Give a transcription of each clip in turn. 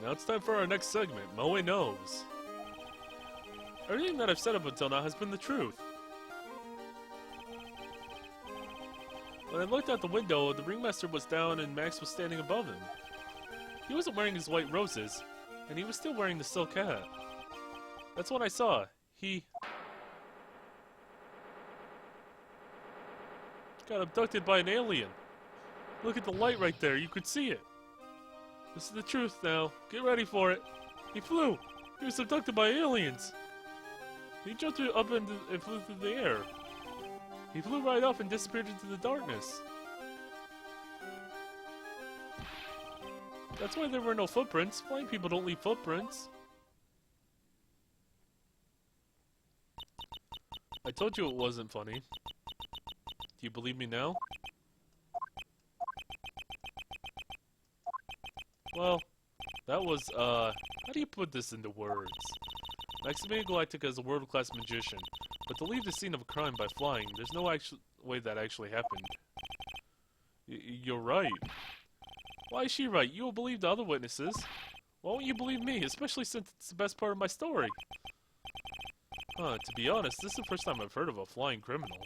Now it's time for our next segment, Moe Knows. Everything that I've said up until now has been the truth. When I looked out the window, the ringmaster was down and Max was standing above him. He wasn't wearing his white roses, and he was still wearing the silk hat. That's what I saw. He got abducted by an alien. Look at the light right there, you could see it. This is the truth now. Get ready for it. He flew. He was abducted by aliens. He jumped up and flew through the air. He flew right up and disappeared into the darkness. That's why there were no footprints. Flying people don't leave footprints. I told you it wasn't funny. Do you believe me now? Well, that was, how do you put this into words? Maximilian Galactica is a world-class magician, but to leave the scene of a crime by flying, there's no way that actually happened. You're right. Why is she right? You will believe the other witnesses. Why won't you believe me, especially since it's the best part of my story? To be honest, this is the first time I've heard of a flying criminal.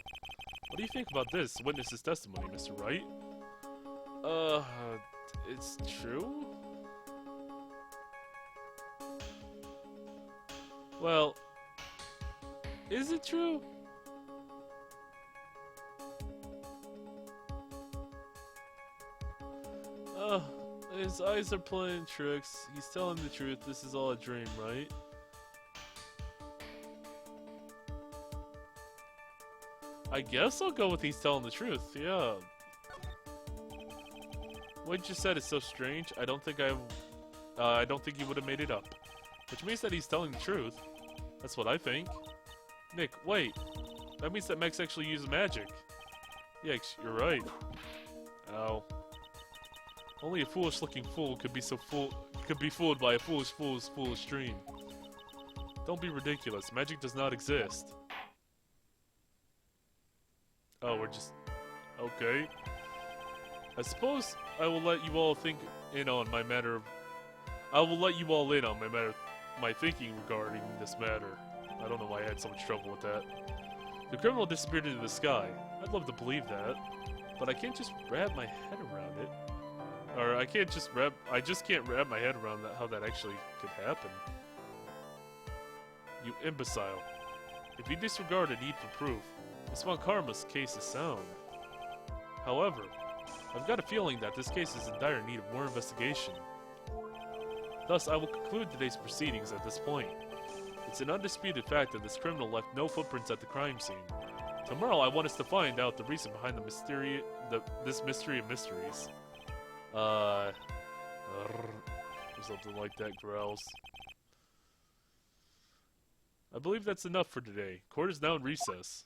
What do you think about this witness's testimony, Mr. Wright? It's true? Well, is it true? His eyes are playing tricks. He's telling the truth. This is all a dream, right? I guess I'll go with he's telling the truth, yeah. What you just said is so strange. I don't think he would have made it up. Which means that he's telling the truth. That's what I think. Nick, wait. That means that Max actually used magic. Yikes, you're right. Ow. Only a foolish-looking fool could be fooled by a foolish dream. Don't be ridiculous. Magic does not exist. Oh, we're just... okay. I suppose I will let you all in on my thinking regarding this matter. I don't know why I had so much trouble with that. The criminal disappeared into the sky. I'd love to believe that, but I can't just wrap my head around it. Or I just can't wrap my head around how that actually could happen. You imbecile. If you disregard a need for proof, Miss Von Karma's case is sound. However, I've got a feeling that this case is in dire need of more investigation. Thus, I will conclude today's proceedings at this point. It's an undisputed fact that this criminal left no footprints at the crime scene. Tomorrow, I want us to find out the reason behind this mystery of mysteries. Or something like that growls. I believe that's enough for today. Court is now in recess.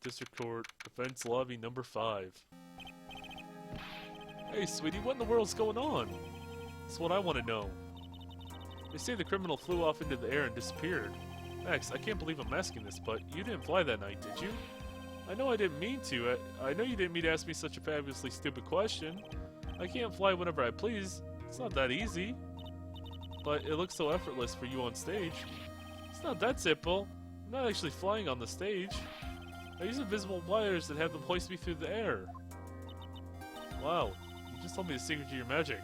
District Court, Defense Lobby number 5. Hey, sweetie, what in the world's going on? That's what I want to know. They say the criminal flew off into the air and disappeared. Max, I can't believe I'm asking this, but you didn't fly that night, did you? I know I didn't mean to. I know you didn't mean to ask me such a fabulously stupid question. I can't fly whenever I please. It's not that easy. But it looks so effortless for you on stage. It's not that simple. I'm not actually flying on the stage. I use invisible wires that have them hoist me through the air. Wow, you just told me the secret to your magic.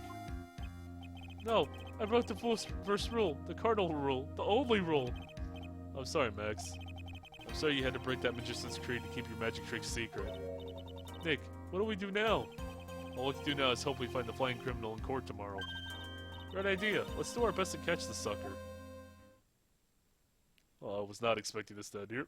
No, I broke the first rule, the cardinal rule, the only rule. I'm sorry, Max. I'm sorry you had to break that magician's creed to keep your magic trick secret. Nick, what do we do now? All we can do now is hope we find the flying criminal in court tomorrow. Great idea. Let's do our best to catch the sucker. Well, I was not expecting this down here.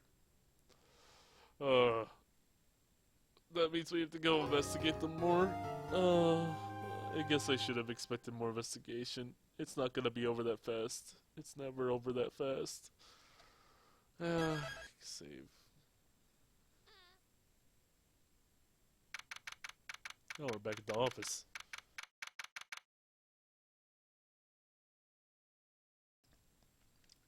That means we have to go investigate them more. I guess I should have expected more investigation. It's not gonna be over that fast. It's never over that fast. Save. Oh, we're back at the office.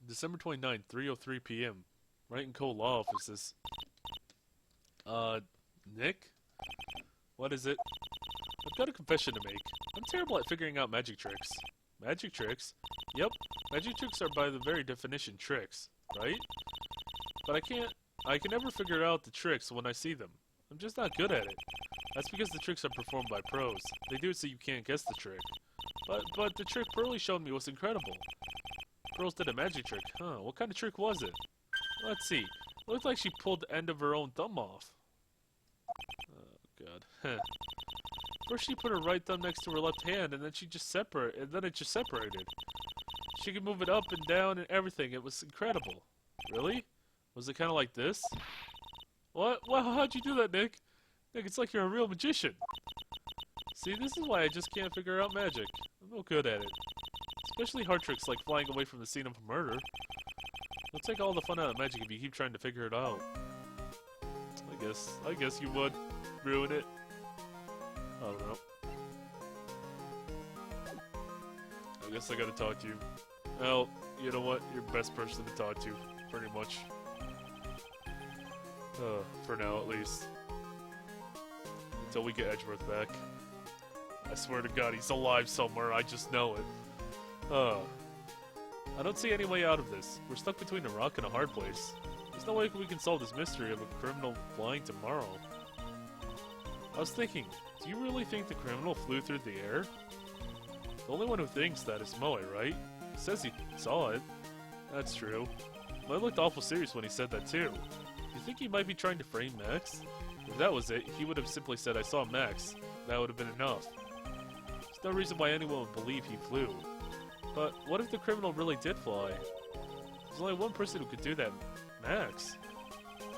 December 29th, 3:03 p.m. Wright & Co. Law Offices. Nick? What is it? I've got a confession to make. I'm terrible at figuring out magic tricks. Magic tricks? Yep, magic tricks are by the very definition tricks, right? But I can never figure out the tricks when I see them. I'm just not good at it. That's because the tricks are performed by pros. They do it so you can't guess the trick. But the trick Pearly showed me was incredible. Pearls did a magic trick, huh? What kind of trick was it? Let's see. It looked like she pulled the end of her own thumb off. Oh god. First she put her right thumb next to her left hand, and then it just separated. She could move it up and down and everything. It was incredible. Really? Was it kind of like this? What? Well, how'd you do that, Nick? Nick, it's like you're a real magician. See, this is why I just can't figure out magic. I'm no good at it. Especially hard tricks like flying away from the scene of a murder. It'll take all the fun out of magic if you keep trying to figure it out. I guess you would ruin it. I don't know. I guess I gotta talk to you. Well, you know what? You're the best person to talk to, pretty much. For now, at least. Until we get Edgeworth back. I swear to God, he's alive somewhere, I just know it. I don't see any way out of this. We're stuck between a rock and a hard place. There's no way we can solve this mystery of a criminal flying tomorrow. I was thinking, do you really think the criminal flew through the air? The only one who thinks that is Moe, right? He says he saw it. That's true. Moe looked awful serious when he said that too. Do you think he might be trying to frame Max? If that was it, he would have simply said, I saw Max. That would have been enough. There's no reason why anyone would believe he flew. But what if the criminal really did fly? There's only one person who could do that. Max.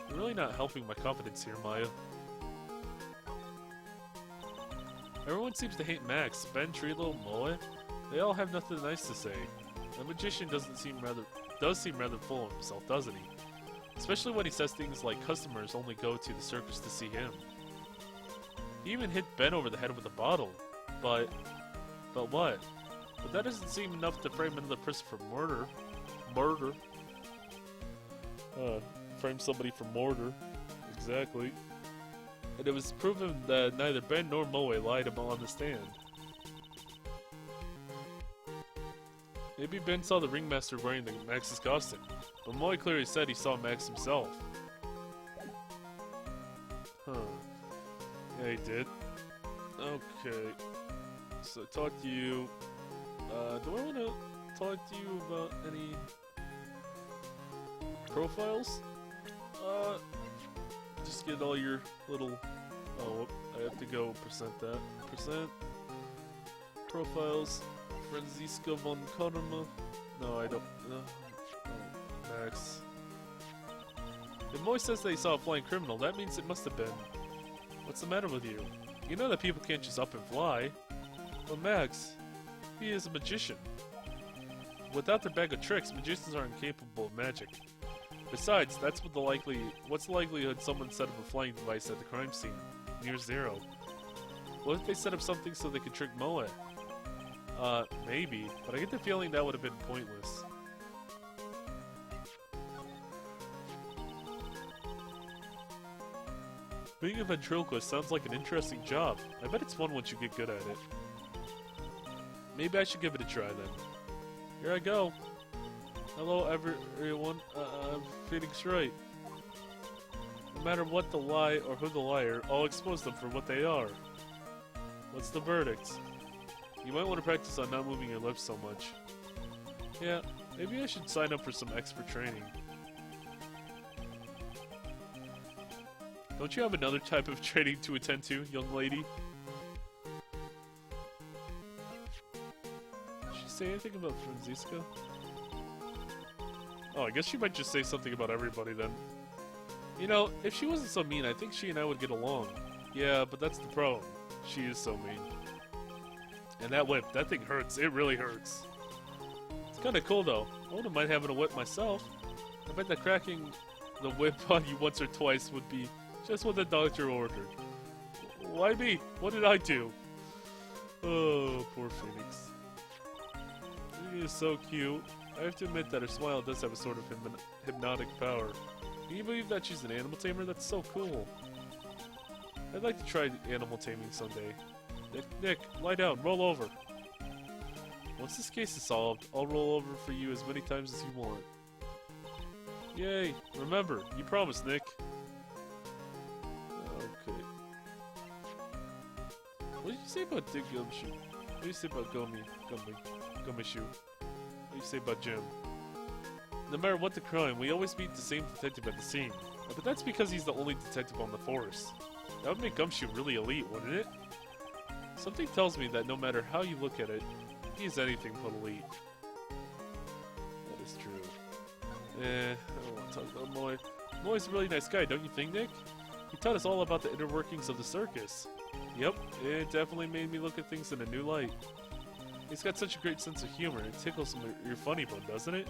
You're really not helping my confidence here, Maya. Everyone seems to hate Max, Ben, Trilo, Moe. They all have nothing nice to say. The magician does seem rather full of himself, doesn't he? Especially when he says things like customers only go to the circus to see him. He even hit Ben over the head with a bottle. But what? But that doesn't seem enough to frame another person for murder. Frame somebody for murder. Exactly. And it was proven that neither Ben nor Moe lied on the stand. Maybe Ben saw the ringmaster wearing Max's costume, but Moe clearly said he saw Max himself. Huh. Yeah, he did. Okay. So talk to you. Do I want to talk to you about any profiles? Just get all your little... Oh, I have to go percent that. Percent. Profiles. Franziska von Karma. No, I don't. Oh, Max. If Moe says that he saw a flying criminal, that means it must have been. What's the matter with you? You know that people can't just up and fly. But Max, he is a magician. Without their bag of tricks, magicians are incapable of magic. Besides, what's the likelihood someone set up a flying device at the crime scene? Near zero. What if they set up something so they could trick Moe? Maybe, but I get the feeling that would have been pointless. Being a ventriloquist sounds like an interesting job. I bet it's fun once you get good at it. Maybe I should give it a try then. Here I go. Hello everyone, I'm feeling straight. No matter what the lie or who the liar, I'll expose them for what they are. What's the verdict? You might want to practice on not moving your lips so much. Yeah, maybe I should sign up for some expert training. Don't you have another type of training to attend to, young lady? Did she say anything about Franziska? Oh, I guess she might just say something about everybody then. You know, if she wasn't so mean, I think she and I would get along. Yeah, but that's the problem. She is so mean. And that whip, that thing hurts. It really hurts. It's kind of cool though. I wouldn't mind having a whip myself. I bet that cracking the whip on you once or twice would be just what the doctor ordered. Why me? What did I do? Oh, poor Phoenix. She is so cute. I have to admit that her smile does have a sort of hypnotic power. Can you believe that she's an animal tamer? That's so cool. I'd like to try animal taming someday. Nick, lie down, roll over. Once this case is solved, I'll roll over for you as many times as you want. Yay! Remember, you promised, Nick. Okay. What did you say about Dick Gumshoe? What do you say about Gumshoe? What do you say about Jim? No matter what the crime, we always meet the same detective at the scene. But that's because he's the only detective on the force. That would make Gumshoe really elite, wouldn't it? Something tells me that no matter how you look at it, he's anything but elite. That is true. I don't want to talk about Moy. Moy's a really nice guy, don't you think, Nick? He taught us all about the inner workings of the circus. Yep, it definitely made me look at things in a new light. He's got such a great sense of humor. It tickles your funny bone, doesn't it?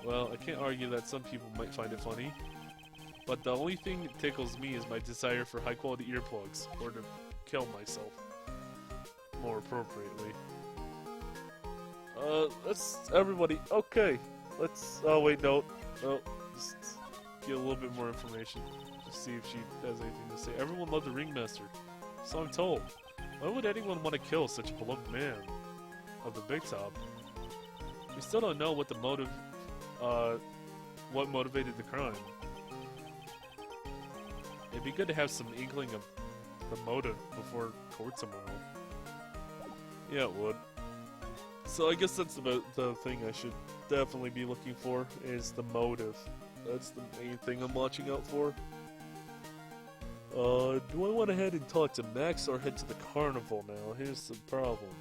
Well, I can't argue that some people might find it funny. But the only thing that tickles me is my desire for high-quality earplugs, or to kill myself. More appropriately. Let's... Everybody... Okay. Let's... Oh, wait, no. No. Just get a little bit more information. Just see if she has anything to say. Everyone loved the ringmaster. So I'm told. Why would anyone want to kill such a beloved man of the big top? We still don't know what the motive... what motivated the crime. It'd be good to have some inkling of the motive before court tomorrow. Yeah, it would. So I guess that's about the thing I should definitely be looking for, is the motive. That's the main thing I'm watching out for. Do I want to head and talk to Max or head to the carnival now? Here's the problem.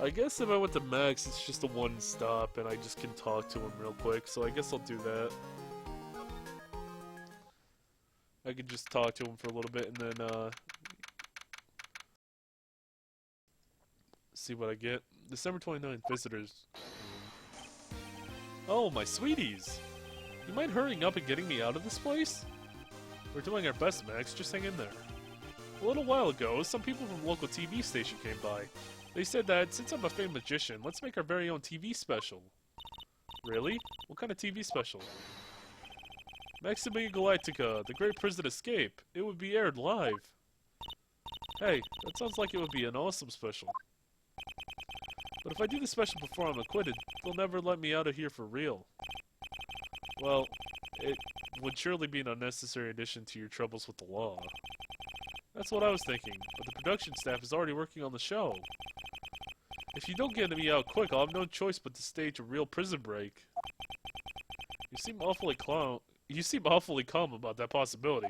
I guess if I went to Max, it's just a one stop and I just can talk to him real quick, so I guess I'll do that. I could just talk to him for a little bit and then, see what I get. December 29th, visitors. Oh, my sweeties! You mind hurrying up and getting me out of this place? We're doing our best, Max. Just hang in there. A little while ago, some people from a local TV station came by. They said that, since I'm a famed magician, let's make our very own TV special. Really? What kind of TV special? Maxima Galactica, The Great Prison Escape. It would be aired live. Hey, that sounds like it would be an awesome special. But if I do the special before I'm acquitted, they'll never let me out of here for real. Well, it would surely be an unnecessary addition to your troubles with the law. That's what I was thinking, but the production staff is already working on the show. If you don't get me out quick, I'll have no choice but to stage a real prison break. You seem awfully calm about that possibility.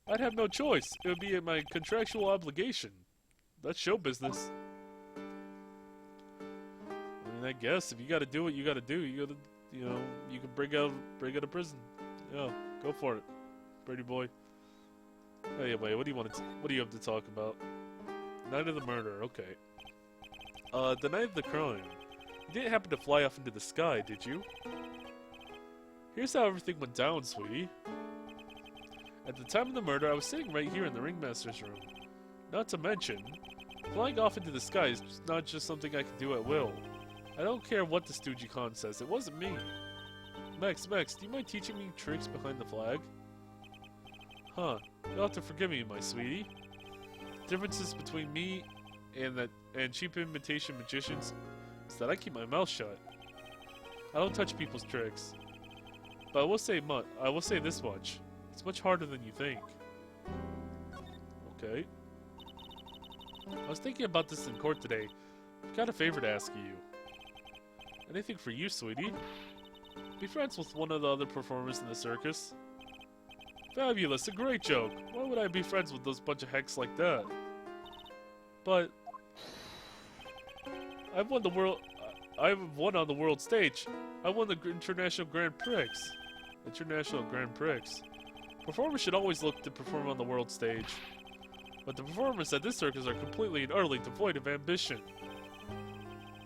I'd have no choice. It would be my contractual obligation. That's show business. I mean, I guess if you gotta do what you gotta do, you gotta, you know, you can break out of prison. Yeah, go for it, pretty boy. Anyway, what do you have to talk about? Night of the murder, okay. The night of the crime. You didn't happen to fly off into the sky, did you? Here's how everything went down, sweetie. At the time of the murder, I was sitting right here in the ringmaster's room. Not to mention, flying off into the sky is not just something I can do at will. I don't care what the Stoogie Khan says, it wasn't me. Max, do you mind teaching me tricks behind the flag? Huh, you'll have to forgive me, my sweetie. Differences between me and cheap imitation magicians is that I keep my mouth shut. I don't touch people's tricks. But I will say this much. It's much harder than you think. Okay. I was thinking about this in court today. I've got a favor to ask you. Anything for you, sweetie? Be friends with one of the other performers in the circus. Fabulous, a great joke. Why would I be friends with those bunch of hacks like that? But I've won on the world stage. I won the International Grand Prix. International Grand Prix. Performers should always look to perform on the world stage. But the performers at this circus are completely and utterly devoid of ambition.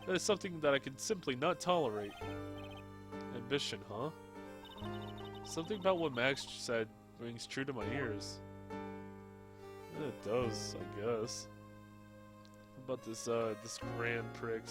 That is something that I can simply not tolerate. Ambition, huh? Something about what Max said rings true to my ears. Yeah, it does, I guess. What about this Grand Prix?